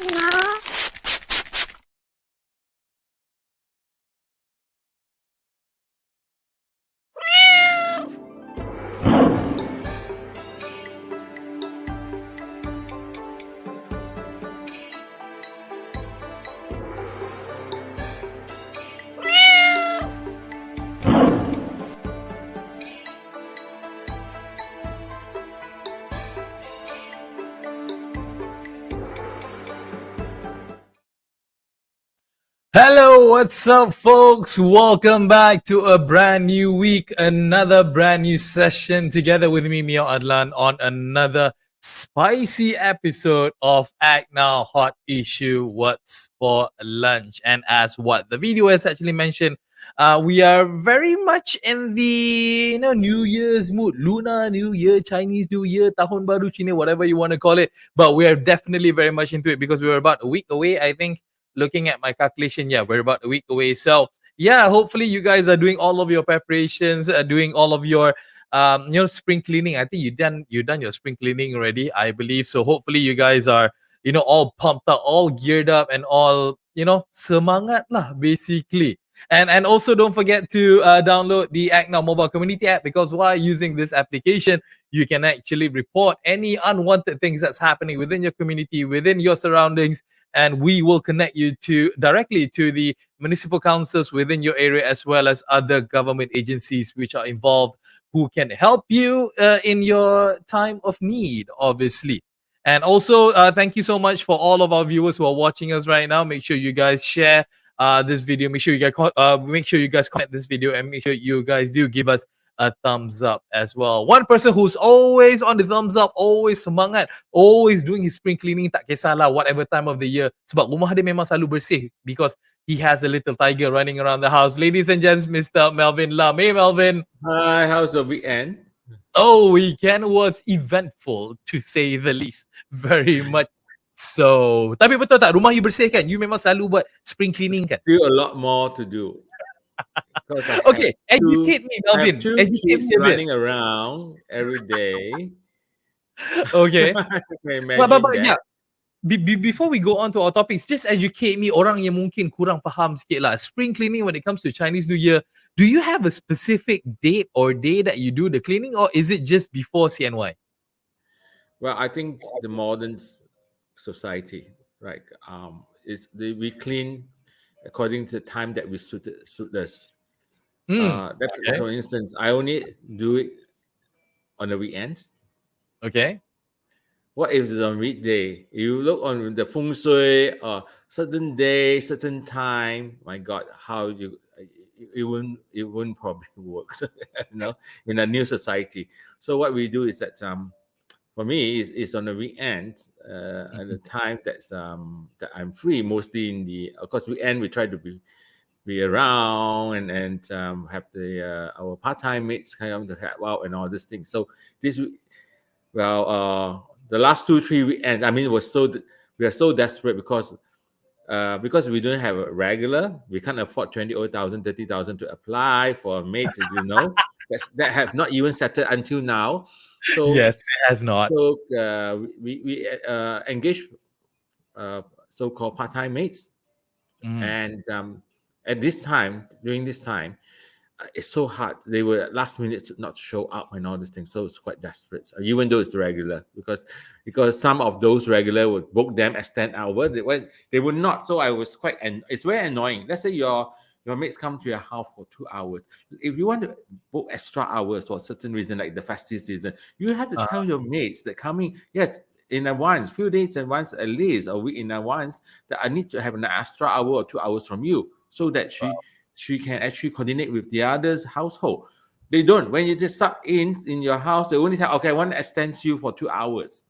ACTnow. Hello, what's up, folks? Welcome back to a brand new week, another brand new session together with me, Mio Adlan, on another spicy episode of ACTnow Hot Issue What's for Lunch. And as what the video has actually mentioned, we are very much in the New Year's mood, Lunar New Year, Chinese New Year, Tahun Baru Cina, whatever you want to call it. But we are definitely very much into it because we're about a week away, I think. Looking at my calculation, yeah, we're about a week away. So yeah, hopefully you guys are doing all of your preparations, doing all of your spring cleaning. I think you done your spring cleaning already, I believe. So hopefully you guys are all pumped up, all geared up, and all semangat lah basically. And also don't forget to download the ACTnow mobile community app, because while using this application, you can actually report any unwanted things that's happening within your community, within your surroundings, and we will connect you directly to the municipal councils within your area, as well as other government agencies which are involved, who can help you in your time of need, obviously. And also, thank you so much for all of our viewers who are watching us right now. Make sure you guys share this video. Make sure you guys comment this video, and make sure you guys do give us a thumbs up as well. One person who's always on the thumbs up, always semangat, always doing his spring cleaning, tak kisahlah whatever time of the year, sebab rumah dia memang selalu bersih, because he has a little tiger running around the house. Ladies and gents, Mr. Melvin Lam. Hey, Melvin. Hi, how's the weekend? Oh, weekend was eventful, to say the least. Very much so. Tapi betul tak, rumah you bersih kan? You memang selalu buat spring cleaning kan? Still a lot more to do. Okay, educate me, Melvin. I have two kids running around every day. Okay. But yeah. Before we go on to our topics, just educate me, orang yang mungkin kurang faham sikit lah. Spring cleaning, when it comes to Chinese New Year, do you have a specific date or day that you do the cleaning, or is it just before CNY? Well, I think the modern society, right, we clean according to the time that we suit us. Okay. For instance, I only do it on the weekends. Okay. What if it's on weekday? You look on the feng shui, certain day, certain time. My God, how it wouldn't probably work, in a new society. So what we do is that for me is on the weekend, at the time that I'm free, mostly in the, of course, weekend we try to be around and have our part-time mates kind of to help out and all these things. So the last 2-3 weekends, I mean, we are so desperate because we don't have a regular. We can't afford 20,000, 30,000 to apply for mates, as you know. that have not even settled until now. So yes, it has not. So we engage so-called part-time mates, and during this time, it's so hard. They were at last minute not show up and all these things, so it's quite desperate. Even though it's regular, because some of those regular would book them extend hour. They would not. So I was it's very annoying. Let's say your mates come to your house for 2 hours. If you want to book extra hours for a certain reason, like the festive season, you have to tell your mates that coming, yes, in advance, few days in advance, at least a week in advance, that I need to have an extra hour or 2 hours from you, so that she can actually coordinate with the other's household. They don't. When you just start in your house, they only tell, okay, I want to extend you for 2 hours.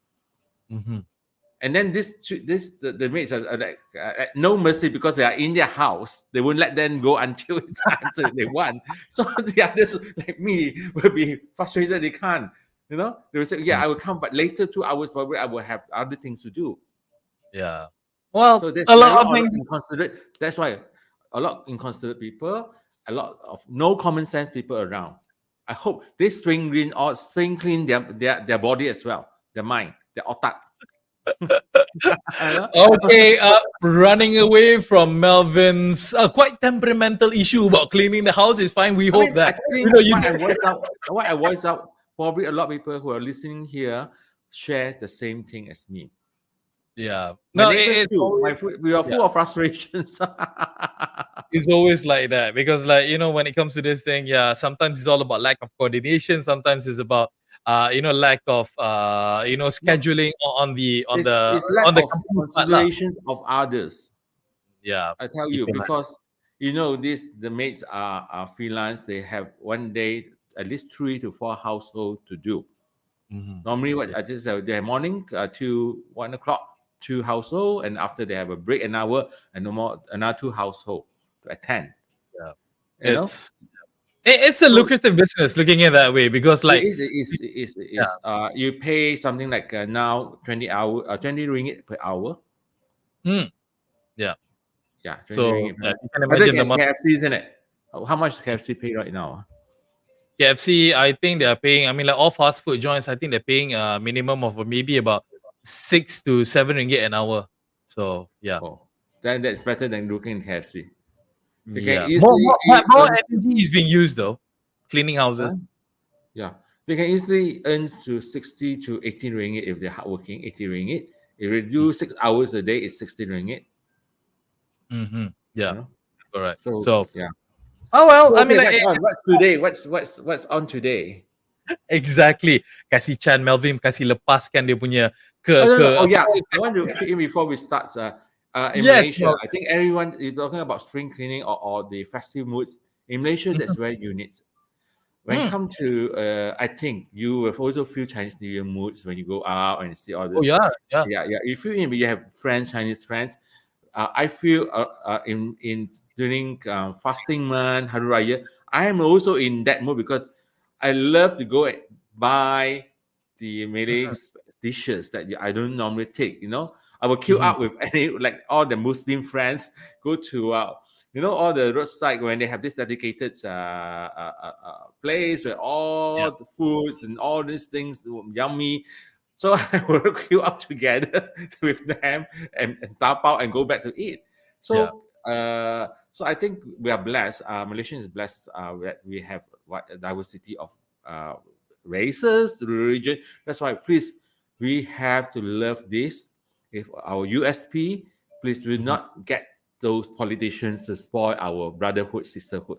And then the mates are like, at no mercy, because they are in their house. They won't let them go until it's answered they want. So the others, like me, will be frustrated. They can't. They will say, yeah, I will come, but later 2 hours, probably I will have other things to do. Yeah. Well, so there's a lot of things inconsiderate. That's why a lot of inconsiderate people, a lot of no common sense people around. I hope they spring clean their body as well, their mind, their otak. know? Okay, running away from Melvin's quite temperamental issue about cleaning the house is fine. We I hope mean, I that think you. what I voice out, probably a lot of people who are listening here share the same thing as me. Yeah, My no, neighbors it's too. always We are yeah, full of frustrations. it's always like that because when it comes to this thing, yeah, sometimes it's all about lack of coordination. Sometimes it's about lack of No, scheduling it's lack on the of company part lah. considerations of others. Yeah, I tell you, itulah. because the maids are freelance. They have one day at least 3 to 4 household to do. Mhm. Normally, what Yeah, I just they have morning to 1 o'clock, 2 household, and after they have a break an hour and no more another 2 household to attend. yeah. You know, It's it's a so lucrative business looking at it that way because it like is, it is, it is, it yeah, is. You pay something like now 20 ringgit per hour. mm, yeah. Yeah, 20 So ringgit per yeah, hour. you can Other imagine the than month. KFC, isn't it? How much does KFC pay right now? KFC, I think they are paying. I mean, like all fast food joints, I think they're paying a minimum of maybe about 6 to 7 ringgit an hour. So yeah, Oh, then that's better than looking in KFC. They can yeah. easily More earn. energy is being used though, cleaning Huh? houses. Yeah, they can easily earn to 60 to 18 ringgit if they're hardworking. 80 ringgit. If they do 6 hours a day, it's 16 ringgit. Mm-hmm. You Yeah, know. correct. So So yeah. oh well, So I mean, okay, like what's on? What's today? What's on today? exactly. Kasih Chan Melvin kasih lepaskan dia punya Oh no, no. ke Oh apa? yeah, I want to fit in before we start. In Yes, Malaysia, no. I think everyone is talking about spring cleaning or the festive moods. In Malaysia, that's very unique. When it Mm. comes to, I think you will also feel Chinese New Year moods when you go out and see all Oh this. yeah, yeah. Yeah, yeah. If you have friends, Chinese friends, I feel in during fasting month, Hari Raya, I am also in that mood because I love to go and buy the Malay dishes that I don't normally take. I will queue Mhm. up with any like all the Muslim friends, go to all the roadside when they have this dedicated place where Yeah, all the foods and all these things yummy. So I will queue up together with them and tap out and go back to eat. yeah. So I think we are blessed. Malaysia is blessed that we have a diversity of uh, races, religion. That's why, please, we have to love this. If our USP, please do Mhm. not get those politicians to spoil our brotherhood, sisterhood.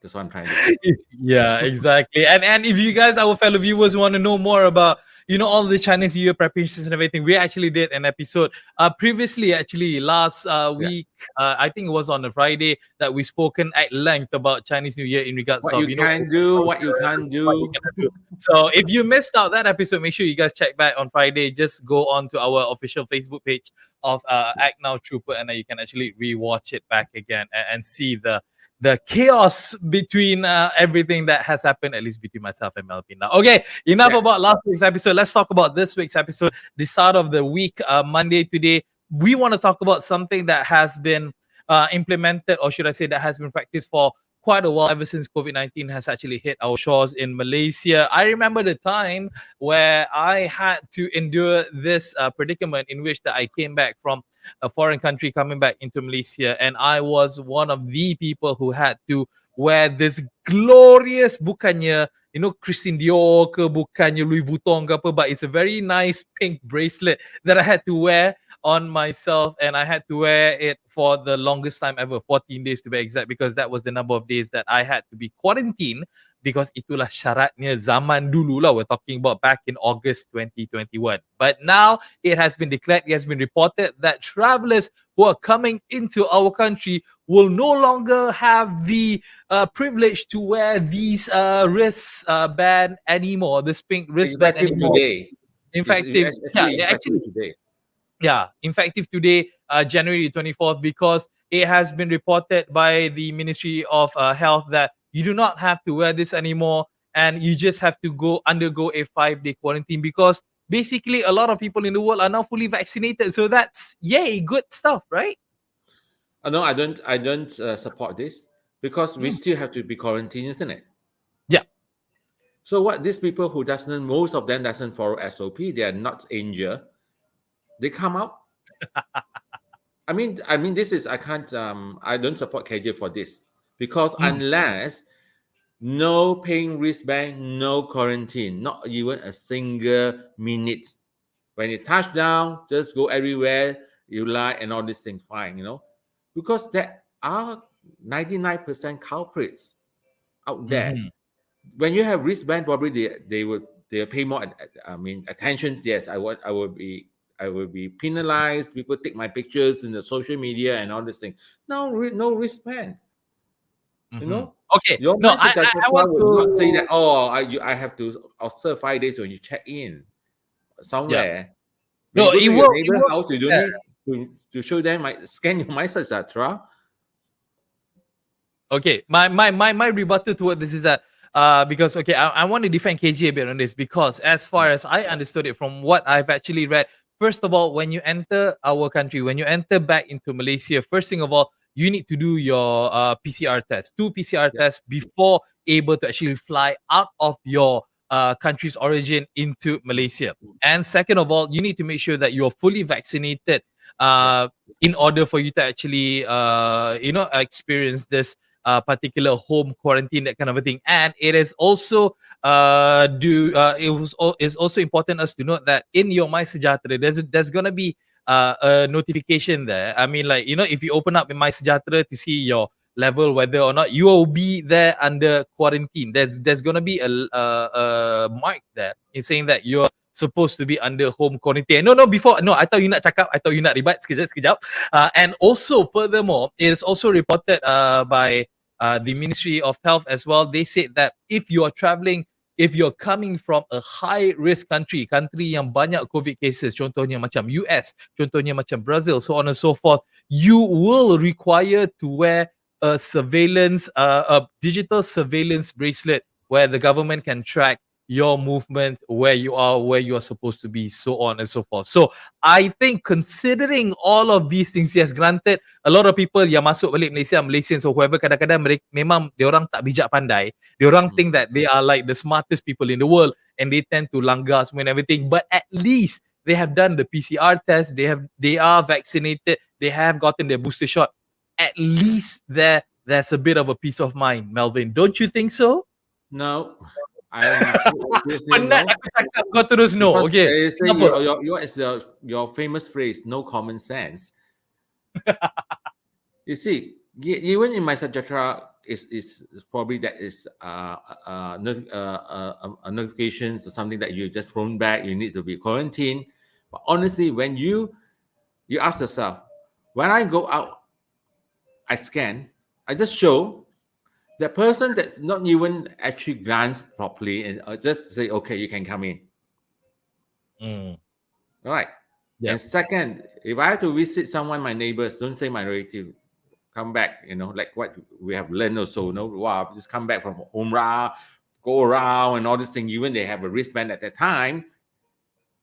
That's what I'm trying to say. Yeah, exactly. And if you guys, our fellow viewers, want to know more about all the Chinese New Year preparations and everything, we actually did an episode previously, actually last Yeah. week. I think it was on a Friday that we spoken at length about Chinese New Year in regards What of you can do, what you can't what you do. cannot do. So if you missed out that episode, make sure you guys check back on Friday. Just go on to our official Facebook page of ACTnow Trooper, and then you can actually rewatch it back again and see the chaos between everything that has happened, at least between myself and Melvin. Now, okay, enough Yeah. about last week's episode. Let's talk about this week's episode, the start of the week, Monday today. We want to talk about something that has been implemented, or should I say, that has been practiced for quite a while ever since COVID-19 has actually hit our shores in Malaysia. I remember the time where I had to endure this predicament in which that I came back from a foreign country coming back into Malaysia, and I was one of the people who had to wear this glorious, bukannya Christian Dior ke, bukannya Louis Vuitton ke apa, but it's a very nice pink bracelet that I had to wear on myself, and I had to wear it for the longest time ever, 14 days to be exact, because that was the number of days that I had to be quarantined, because itulah syaratnya zaman dulu lah. We're talking about back in August 2021. But now it has been declared, it has been reported that travelers who are coming into our country will no longer have the privilege to wear these wrist band anymore, this pink wristband Effective anymore. today. Effective, It's yeah, actually effective actually, today. yeah, effective today, January 24th, because it has been reported by the Ministry of Health that you do not have to wear this anymore, and you just have to undergo a 5-day quarantine, because basically a lot of people in the world are now fully vaccinated. So that's yay, good stuff, right? No, I don't support this because we Mm. still have to be quarantined, isn't it? Yeah. So what these people most of them doesn't follow SOP, they are not injured. They come out. I mean, this is I can't. I don't support KJ for this because Mm, unless no paying wristband, no quarantine, not even a single minute. When you touch down, just go everywhere you like and all these things, fine, because there are 99% culprits out there. mhm, When you have wristband, probably they'll pay more. Attention. Yes, I will be penalized. People take my pictures in the social media and all these things. No wristband. You mhm. know, Okay. your No, message I want would not say to. that. Oh, I have to observe 5 days when you check in Yeah. somewhere. When you No, go it to your will. It neighbor will. house, you don't Yeah. need to show them scan your mice, etc. Okay, my rebuttal toward this is that because okay, I want to defend KG a bit on this because as far as I understood it from what I've actually read, first of all, when you enter our country, when you enter back into Malaysia, first thing of all, you need to do your PCR test, two PCR Yeah, tests before able to actually fly out of your country's origin into mm, Malaysia. mm, And second of all, you need to make sure that you're fully vaccinated yeah, uh, in order for you to actually experience this particular home quarantine, that kind of a thing. And it is also is also important us to note that in your My Sejahtera, there's gonna be a notification there. I mean, like if you open up in My Sejahtera to see your level, whether or not you will be there under quarantine, there's gonna be a mark there in saying that you're supposed to be under home quarantine. No, before, no, I thought you nak cakap, I thought you nak ribat sekejap. And also, furthermore, it is also reported by the Ministry of Health as well. They said that if you are traveling, if you're coming from a high risk country yang banyak COVID cases, contohnya macam US, contohnya macam Brazil, so on and so forth, you will require to wear a digital surveillance bracelet where the government can track your movement, where you are supposed to be, so on and so forth. So I think considering all of these things, yes, granted, a lot of people yang masuk balik Malaysia, Malaysians or whoever, kadang-kadang mereka memang dia orang tak bijak pandai. Dia orang mm. think that they are like the smartest people in the world and they tend to langgar semua and everything. But at least they have done the PCR test, they are vaccinated, they have gotten their booster shot. At least there's a bit of a peace of mind, Melvin. Don't you think so? No, I'm seriously Penat no, aku cakap kau terus no. because Okay. they say Kenapa? your famous phrase, no common sense. You see, even in my suggestion is probably that is notifications or something that you just thrown back. You need to be quarantined. But honestly, when you ask yourself, when I go out, I scan, I just show the person that's not even actually glanced properly and just say, okay, you can come in. Hmm. All right. Yeah. And second, if I have to visit someone, my neighbors, don't say my relative, come back, like what we have learned also, wow, just come back from Umrah, go around and all this thing, even they have a wristband at that time.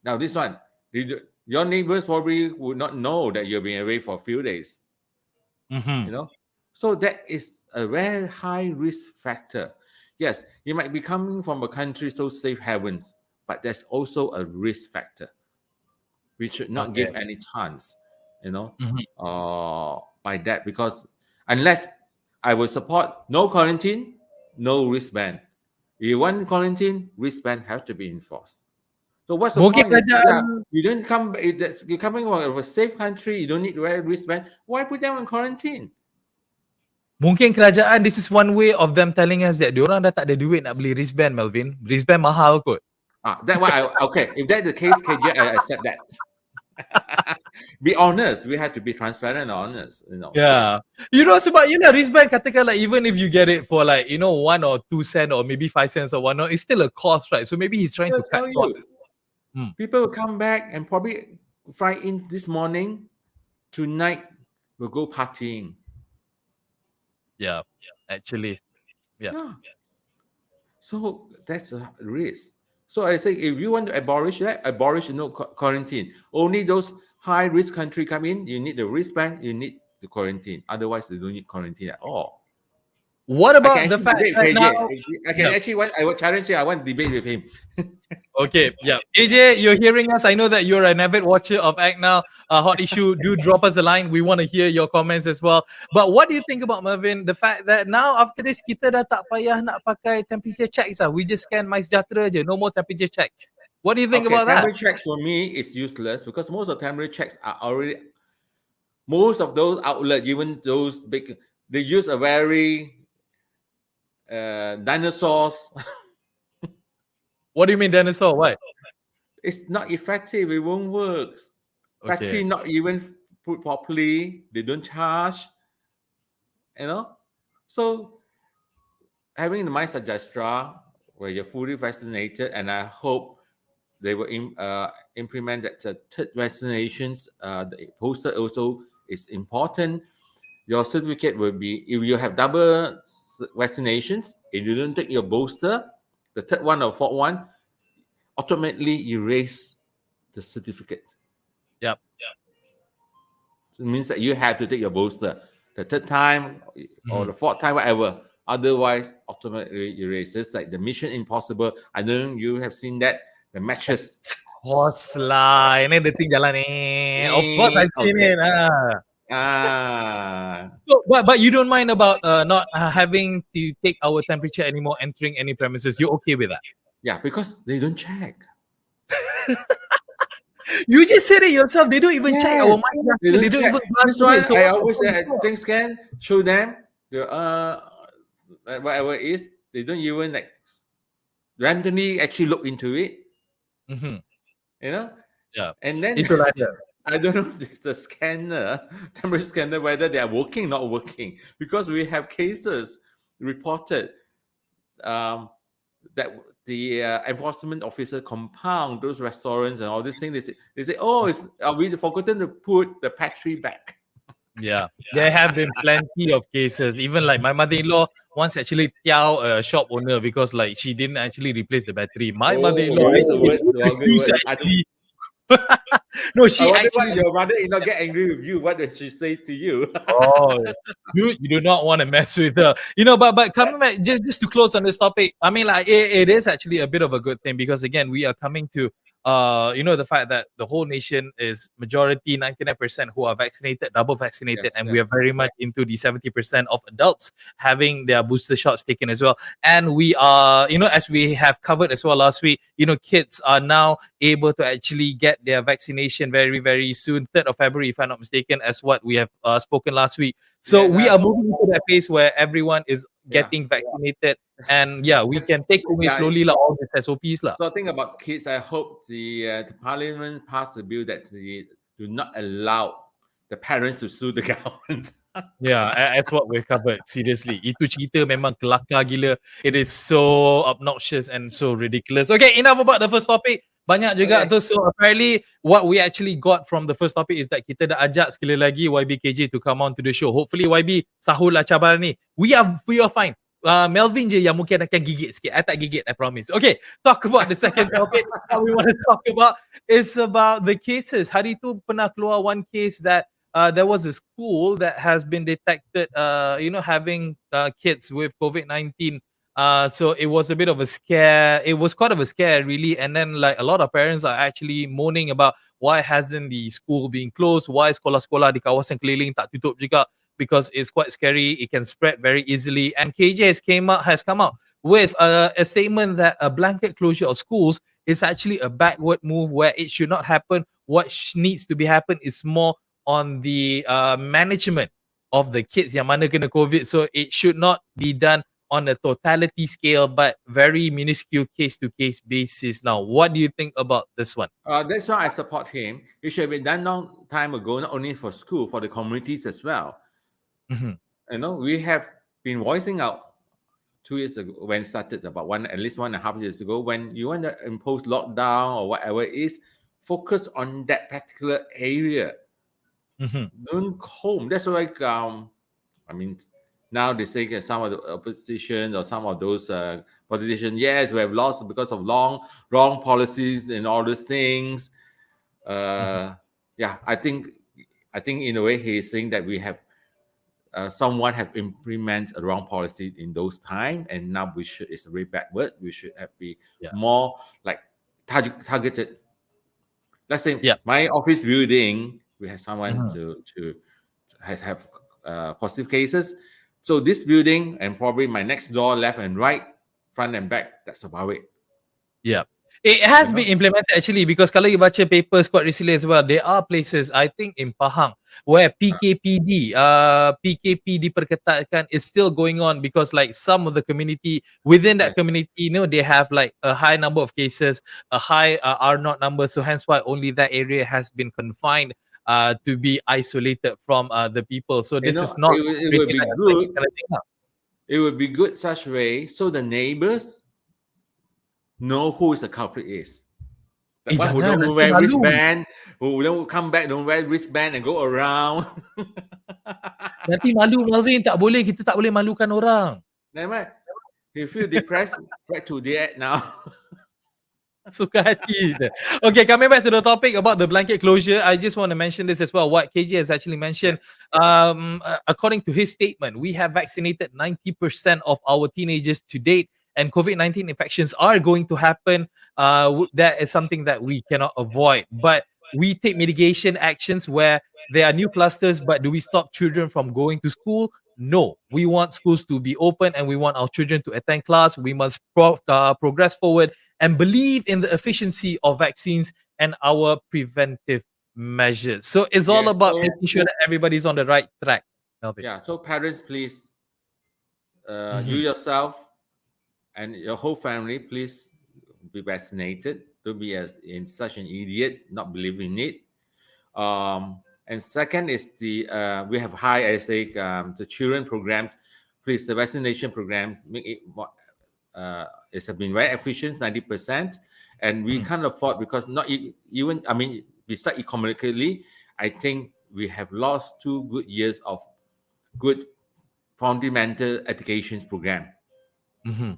Now, this one, your neighbors probably would not know that you've been away for a few days, Mm-hmm. So that is a very high risk factor. Yes, you might be coming from a country so safe havens, but there's also a risk factor. We should not Okay. give any chance, Mhm. by that, because unless I will support no quarantine, no wristband. If you want quarantine, wristband have to be enforced. So what's the Mungkin point? kerajaan Yeah, you don't come. You're coming from a safe country. You don't need to wear wristband. Why put them on quarantine? mungkin kerajaan, this is one way of them telling us that diorang dah tak ada duit nak beli wristband, Melvin. Wristband mahal kot. That why okay. If that's the case, KJ, I accept that. Be honest. We have to be transparent and honest. Yes. Yeah. Sebab wristband, katakan like even if you get it for like 1 or 2 cent or maybe 5 cents or whatnot, it's still a cost, right? So maybe he's trying I'll to cut tell costs. you, Hmm. people will come back and probably fly in this morning. Tonight, we'll go partying. Yeah. Actually. Yeah. Yeah. So that's a risk. So I say, if you want to abolish that, abolish quarantine. Only those high risk country come in. You need the wristband. You need the quarantine. Otherwise, you don't need quarantine at all. What I can about the actually fact debate that with now? KJ. I can Yeah. actually want. I would challenge you. I want to debate with him. Okay, yeah. AJ, you're hearing us. I know that you're an avid watcher of ACTnow. Hot issue. Do drop us a line. We want to hear your comments as well. But what do you think about Mervin? The fact that now after this kita dah tak payah nak pakai temperature checks lah. We just scan MySejahtera je. No more temperature checks. What do you think Okay, about that? temperature checks for me is useless because most of temperature checks are already. Most of those outlets, even those big, they use a very dinosaurs. What do you mean dinosaur? Why? It's not effective. It won't work. Battery Okay. not even put properly. They don't charge. You know, so having the MySejahtera where you're fully vaccinated, and I hope they will implement that third vaccinations. The poster also is important. Your certificate will be, if you have double vaccinations, if you don't take your booster, the third one or fourth one, automatically erase the certificate. Yep. So it means that you have to take your booster the third time or Mhm. the fourth time, whatever. Otherwise, automatically erases, like the Mission Impossible. I know you have seen that. The matches. Course lah. Ini the thing jalan ni. Of course I've seen Okay. it. Ah. Ah. So, but you don't mind about not having to take our temperature anymore entering any premises. You're okay with that? Yeah, because they don't check. You just said it yourself. They don't even check our Yes, mind. they They don't don't check. even glance This at one it. So I what the always fuck is that? things can show them the whatever it is. They don't even like randomly actually look into it, Mhm. you know. Yeah. And then Itulah dia. I don't know the scanner, temperature scanner, whether they are working, not working, because we have cases reported that the enforcement officer compound those restaurants and all these things. They say, oh, we forgotten to put the battery back. Yeah. There have been plenty of cases. Even like my mother-in-law once actually tiao a shop owner because like she didn't actually replace the battery. My Oh, mother-in-law you use the actually word, the vulgar refused word. to actually. No, I she wonder why actually. your mother-in-law get angry with you. What did she say to you? Oh, you do not want to mess with her, you know. But coming back, just to close on this topic, I mean, like it is actually a bit of a good thing because again, we are coming to you know, the fact that the whole nation is majority 99% who are vaccinated, double vaccinated, Yes, and we are yes. very much into the 70% of adults having their booster shots taken as well. And we are, you know, as we have covered as well last week, you know, kids are now able to actually get their vaccination very, very soon, 3rd of February, if I'm not mistaken, as what we have spoken last week. So Yes, we are moving into that phase where everyone is yeah, getting vaccinated, and yeah, we can take away yeah. slowly like all these SOPs lah. So, think about kids. I hope the parliament passed a bill that they do not allow the parents to sue the government. Yeah, as what we've covered. Seriously, itu cerita memang kelakar gila. It is so obnoxious and so ridiculous. Okay, enough about the first topic. Banyak juga Okay. tu. So apparently, what we actually got from the first topic is that kita dah ajak sekali lagi YBKJ to come on to the show. Hopefully YB sahul lah cabaran ni. We are fine. Melvin je yang mungkin akan gigit sikit. I tak gigit, I promise. Okay, talk about the second topic. What we want to talk about is about the cases. Hari tu pernah keluar one case that there was a school that has been detected, you know, having kids with COVID-19. So it was a bit of a scare. It was quite of a scare, really. And then, like, a lot of parents are actually moaning about why hasn't the school been closed? Why sekolah-sekolah di kawasan keliling tak tutup juga? Because it's quite scary. It can spread very easily. And KJ has come out with a statement that a blanket closure of schools is actually a backward move where it should not happen. What needs to be happen is more on the management of the kids yang mana kena COVID. So it should not be done on a totality scale, but very minuscule case-to-case basis. Now, what do you think about this one? That's why I support him. It should have been done long time ago, not only for school, for the communities as well. Mhm. You know, we have been voicing out 2 years ago when it started, about at least 1.5 years ago, when you want to impose lockdown or whatever it is, focus on that particular area. Mhm. Don't home. That's why I mean, now they say that some of the opposition or some of those politicians, yes, we have lost because of wrong policies and all those things. Yeah, I think in a way he's saying that we have someone have implemented a wrong policy in those time, and now we should, it's a very backward. We should have be Yeah. more like targeted. Let's say Yeah. my office building, we have someone Mhm. to have positive cases. So this building and probably my next door, left and right, front and back. That's about it. Yeah. It You has been know. implemented actually because kalau you baca papers quite recently as well, there are places I think in Pahang where PKP diperketatkan is still going on because like some of the community within that Yes. community, they have like a high number of cases, a high R naught number, so hence why only that area has been confined to be isolated from the people. So You this know, is not it would treated be as like good. kind of thing lah. It would be good such way so the neighbors know who is the culprit is. The one who Jangan don't nanti wear malu. wristband, who don't come back, don't wear wristband and go around. Nanti malu Melvin, tak boleh, kita tak boleh malukan orang. Never mind. You feel depressed, back to that now. Suka hati je. Okay, coming back to the topic about the blanket closure, I just want to mention this as well. What KJ has actually mentioned, according to his statement, we have vaccinated 90% of our teenagers to date, and COVID-19 infections are going to happen. That is something that we cannot avoid. But we take mitigation actions where there are new clusters, but do we stop children from going to school? No, we want schools to be open and we want our children to attend class. We must progress forward and believe in the efficiency of vaccines and our preventive measures. So it's all Yes. about So making sure that everybody's on the right track, Melvin. yeah. So parents, please, you Mhm. yourself and your whole family, please be vaccinated. Don't be in such an idiot, not believing it. And second is we have high as the children programs. Please, the vaccination programs make it more. It's been very efficient, 90%, and we Mm. can't afford because not even. I mean, besides economically, I think we have lost 2 good years of good fundamental education program. Mhm.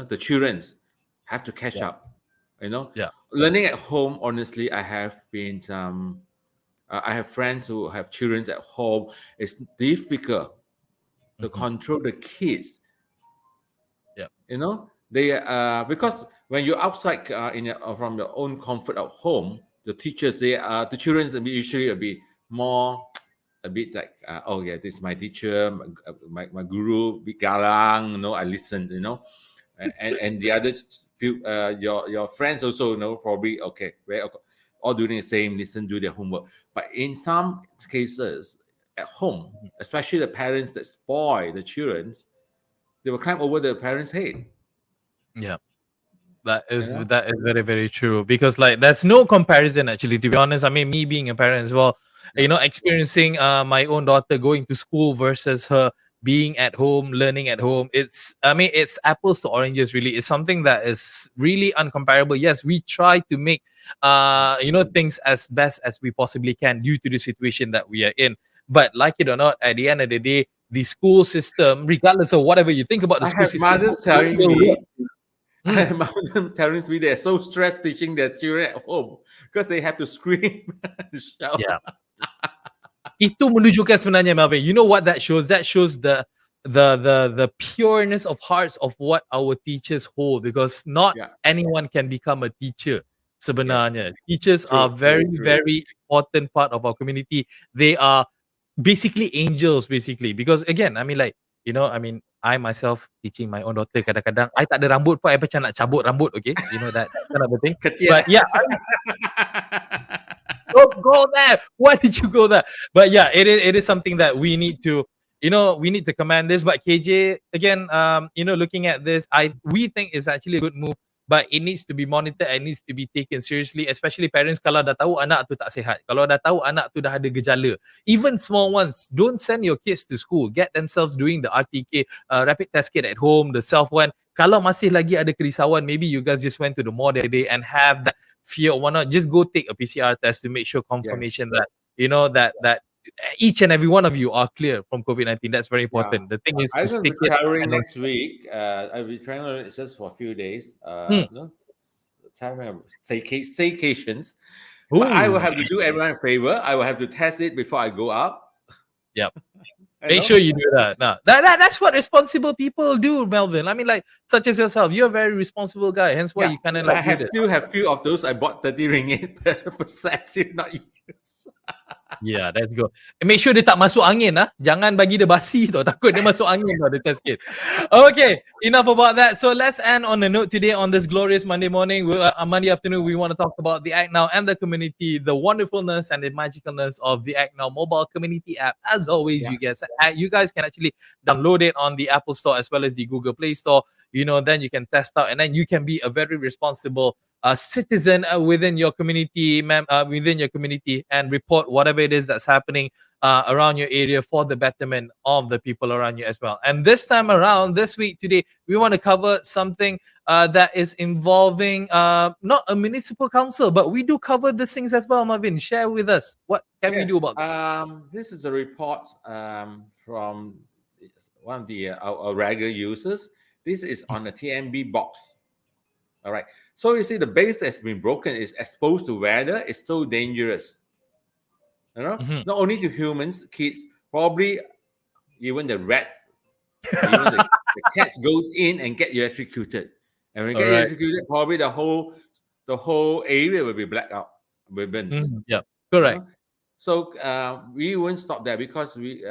The childrens have to catch Yeah. up. Yeah. Learning at home. Honestly, I have been I have friends who have children at home. It's difficult to Mhm. control the kids. Yeah. They because when you're outside from your own comfort at home, the teachers the children usually a bit more a bit like oh yeah, this is my teacher, my guru, big galang. I listen. And the other few your friends also probably okay, we're all doing the same, listen, do their homework. But in some cases at home, Mhm. especially the parents that spoil the children, they will climb over the parents' head. Yeah. That You is know? that is very, very true because like there's no comparison actually, to be honest. I mean, me being a parent as well, Yeah. experiencing my own daughter going to school versus her being at home, learning at home. It's apples to oranges really. It's something that is really uncomparable. Yes, we try to make things as best as we possibly can due to the situation that we are in. But like it or not, at the end of the day, the school system, regardless of whatever you think about the I school have system, mothers it telling will work. me, I Mm. have mothers telling me they're so stressed teaching their children at home because they have to scream and shout. Yeah. Itu menunjukkan sebenarnya, Melvin, you know what that shows? That shows the pureness of hearts of what our teachers hold, because not Yeah. anyone can become a teacher Yes. sebenarnya. Teachers are True. True. very, True. very important part of our community. They are basically angels, basically. Because again, I mean like, I myself teaching my own daughter, kadang-kadang I tak ada rambut pun I macam nak cabut rambut, okay? You know that kind of a thing. Ketiak. But yeah, don't go there. Why did you go there? But yeah, it is something that we need to, we need to command this. But KJ, again, looking at this, we think it's actually a good move, but it needs to be monitored and needs to be taken seriously, especially parents kalau dah tahu anak tu tak sihat, kalau dah tahu anak tu dah ada gejala, even small ones, don't send your kids to school. Get themselves doing the RTK, rapid test kit at home, the self one. Kalau masih lagi ada kerisauan, maybe you guys just went to the mall the other day and have that fear or whatnot, just go take a PCR test to make sure Yes. confirmation that that each and every one of you are clear from COVID-19. That's very Yeah. important. The thing is I to will be stick it traveling and next week. I'll be traveling just for a few days. Hmm. Having a staycations. But I will Ooh. have to do everyone a favor. I will have to test it before I go out. Yep. You Make know? sure you do that. Now, that's what responsible people do, Melvin. I mean, like, such as yourself, you're a very responsible guy. Hence why Yeah, you kind of I like do have this. still have few of those. I bought 30 ringgit per set, still not use. Yeah, that's good. Make sure dia tak masuk angin ah. Jangan bagi dia basi tau. Takut dia masuk angin tau, dia test kit. Okay, enough about that. So let's end on a note today on this glorious Monday morning. Monday afternoon, we want to talk about the Act Now and the community, the wonderfulness and the magicalness of the Act Now mobile community app. As always, Yeah, you guys can actually download it on the Apple Store as well as the Google Play Store. Then you can test out and then you can be a very responsible citizen within your community and report whatever it is that's happening around your area for the betterment of the people around you as well. And this time around, this week, today, we want to cover something that is involving not a municipal council, but we do cover these things as well. Marvin, share with us, what can we yes. do about this? This is a report from one of the our regular users. This is on the TMB box. All right. So you see, the base that's been broken is exposed to weather. It's so dangerous. You know, Mhm. not only to humans, kids, probably even the rat, even the cats goes in and get electrocuted. And when you All get right. electrocuted, probably the whole area will be blacked out, will be burnt. Yeah, You correct. know? So we won't stop there because we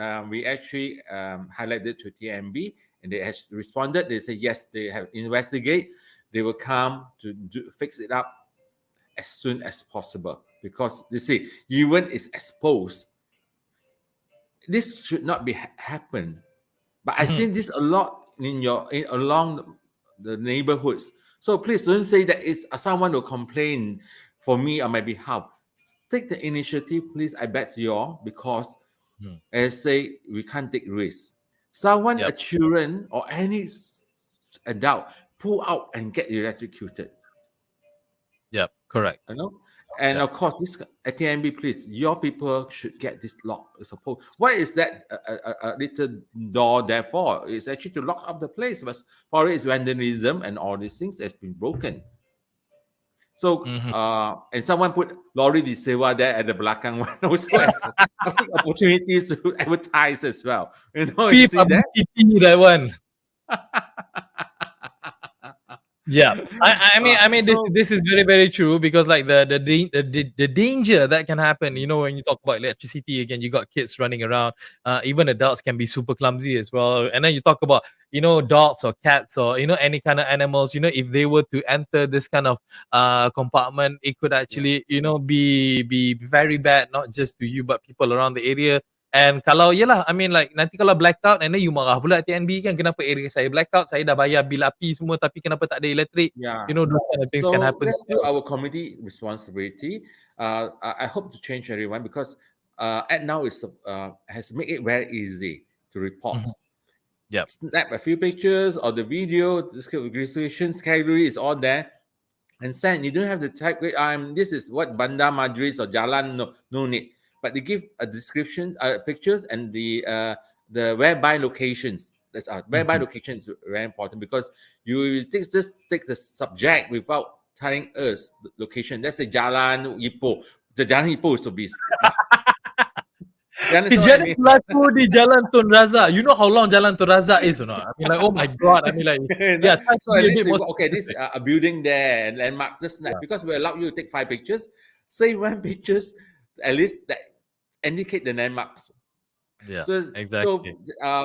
actually highlighted to TMB and they has responded. They say yes, they have investigate. They will come to fix it up as soon as possible because they say even is exposed. This should not be happen. But I've Mhm. seen this a lot along the neighborhoods. So please don't say that it's someone will complain for me on my behalf. Take the initiative, please. I bet you all because Mhm. as I say we can't take risks. Someone, a Yep. children or any adult, pull out and get electrocuted. Yep. Correct. You know, and Yep. of course, this at TNB, please, your people should get this lock. Suppose what is that a little door there for? It's actually to lock up the place, but probably it's vandalism and all these things that's been broken. So, Mhm. and someone put Lorry Di Sewa there at the belakang one also as I think opportunities to advertise as well. You Free see that? publicity, that one. Yeah, I mean, So this is very very true because like the danger that can happen. When you talk about electricity again, you got kids running around. Even adults can be super clumsy as well. And then you talk about dogs or cats or any kind of animals. If they were to enter this kind of compartment, it could yeah, actually be very bad, not just to you but people around the area. And kalau yalah, I mean like nanti kalau blackout and then you marah pula TNB kan, kenapa area saya blackout, saya dah bayar bil api semua tapi kenapa tak ada elektrik? yeah. Those kind of things can So happen. let's do our community responsibility. I hope to change everyone because at now is has made it very easy to report. Mhm. Yep. Snap a few pictures or the video, the description category is all there, and send. You don't have to type. This is what Bandar Madris or Jalan. No need. But they give a description, pictures, and the whereby locations. That's whereby Mhm. location is very important because you will just take the subject without telling us the location. That's the Jalan Ipoh. The Jalan Ipoh is to be. You understand what I Kejadian mean? berlaku di Jalan Tun Razak. You know how long Jalan Tun Razak is or not? I mean like, oh my god. I mean like, yeah, try to So at be a least bit they more go, okay, this specific. a building there and landmark just snap Yeah. because we allow you to take 5 pictures. Say one pictures, at least that indicate the landmarks. Yeah, So exactly.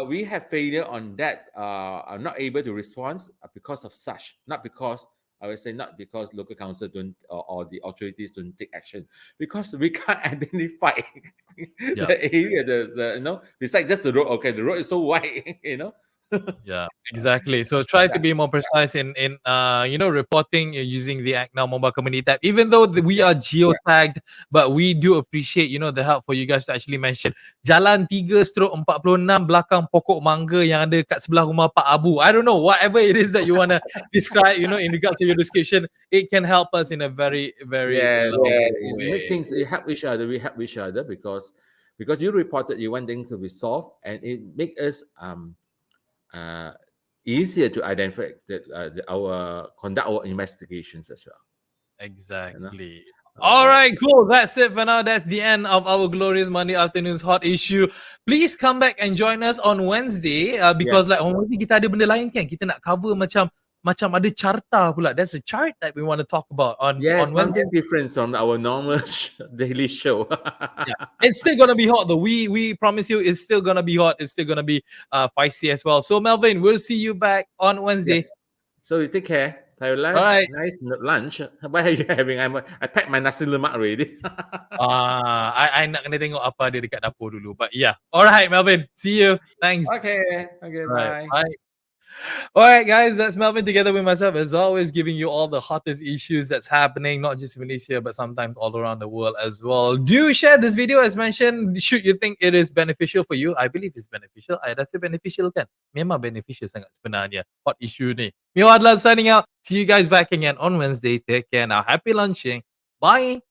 we have failure on that. Are not able to respond because of such, not because I would say not because local council don't or the authorities don't take action because we can't identify Yeah. the area. Besides just the road. Okay, the road is so wide. Yeah, exactly. So try to Yeah, be more precise in reporting using the Act Now mobile community tab. Even though we are yeah, geotagged, but we do appreciate the help for you guys to actually mention Jalan 3/46 belakang pokok mangga yang ada kat sebelah rumah Pak Abu. I don't know, whatever it is that you want to describe, in regards to your description, it can help us in a very very yes. lovely We make way. things. We help each other. We help each other because you reported you want things to be solved, and it make us uh, easier to identify our conduct our investigations as well. You know. Exactly. All Right. right, cool. That's it for now. That's the end of our glorious Monday afternoon's hot issue. Please come back and join us on Wednesday because Yes. like on Wednesday kita ada benda lain kan. Kita nak cover macam ada carta pula. There's a chart that we want to talk about on Yes, Wednesday. something different from our normal daily show. Yeah, it's still gonna be hot though. We promise you, it's still gonna be hot. It's still gonna be feisty as well. So Melvin, we'll see you back on Wednesday. Yes. So you take care. Have a All right. nice lunch. What are you having? I packed my nasi lemak already. I nak kena tengok apa ada dekat dapur dulu. But yeah. Alright, Melvin. See you. Thanks. Okay. Alright. Bye. Bye. Alright, guys. That's Melvin together with myself, as always, giving you all the hottest issues that's happening, not just in Malaysia, but sometimes all around the world as well. Do share this video as mentioned. Should you think it is beneficial for you? I believe it's beneficial. I rasa beneficial kan? Memang beneficial sangat sebenarnya. Hot issue ni. Mio Adlan signing out. See you guys back again on Wednesday. Take care now. Happy lunching. Bye.